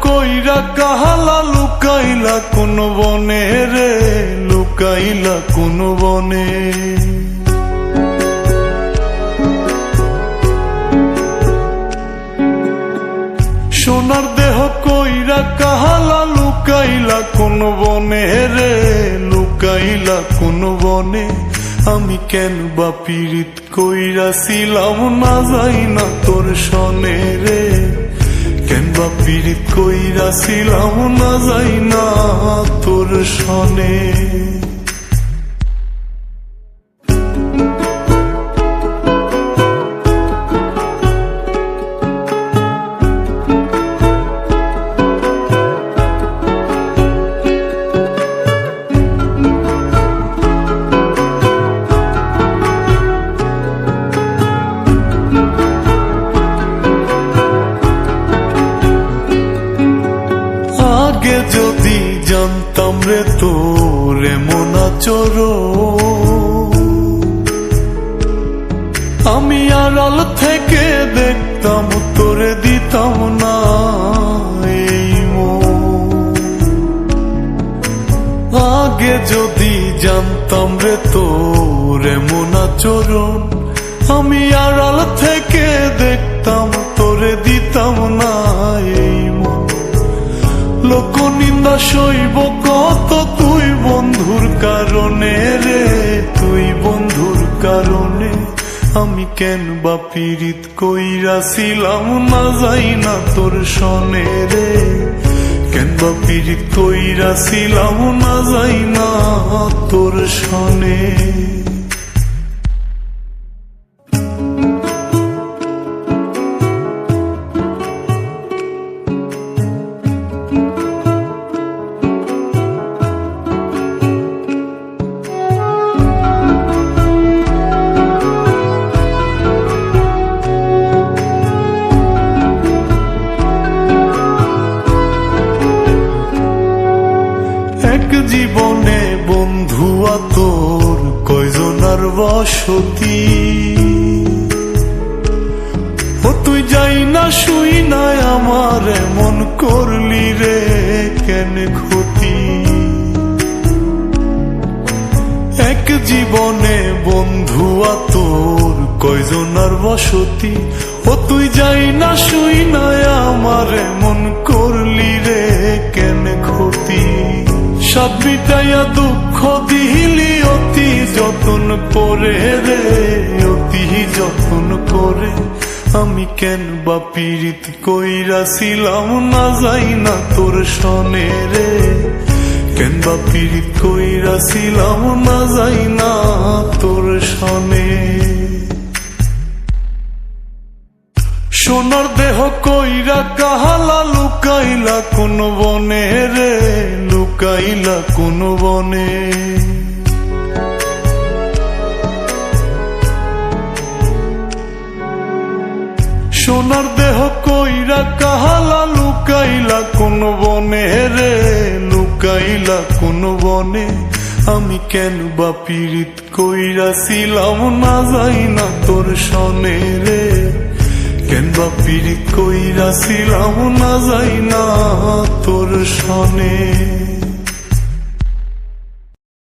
কইরা কাহালা লুকাইলা কোন বনে রে, লুকাইলা কোন বনে। সোনার দেহ কইরা কাহালা লুকাইলা কোন বনে রে, লুকাইলা কোন বনে। আমি কেন বা পীড়িত কইরাছিলাম না যাই না তোর সনে রে, কেন বা পীড়িত কইরাছিলাম না যাই না তোর সনে। আগে যদি জানতাম রে তোর এমন আচরণ, আমি আড়াল থেকে দেখতাম তোরে দিতাম না এই মন। আগে যদি জানতাম রে তোর এমন আচরণ, আমি আড়াল থেকে দেখতাম তোরে দিতাম না এই মন। লোক নিন্দা সইব কত তুই বন্ধুর কারণে রে, তুই বন্ধুর কারণে। আমি কেন বা পীড়িত কইরাছিলাম না যাই না তোর সনে রে, কেন বা পীড়িত কইরাছিলাম না যাই না তোর সনে। এক জীবনে বন্ধুয়া তোর কয়জনার বসতি, ও তুই যাই না শুই নাই আমার এমন করলি রে কেন ক্ষতি। এক জীবনে বন্ধুয়া তোর কয়জনার বসতি, ও তুই যাই না শুই নাই আমার এমন করলি রে কেন ক্ষতি। সাত বিটাইয়া দুঃখ দিলি অতি যতন করে রে, অতি যতন করে। আমি কেন বা পীড়িত কইরাছিলাম না যাই না তোর সনে রে, কেন বা পীড়িত কইরাছিলাম না যাই না তোর সনে। সোনার দেহ কইরা কাহালা লুকাইলা কোন বনে রে, লুকাইলা কোন বনে। সোনার দেহ কইরা কাহালা লুকাইলা কোন বনে রে, লুকাইলা কোন বনে। আমি কেন বা পীড়িত কইরাছিলাম না যাই না তোর সনে রে, কেন বা পীড়িত কইরাছিলাম না যাই না তোর সনে।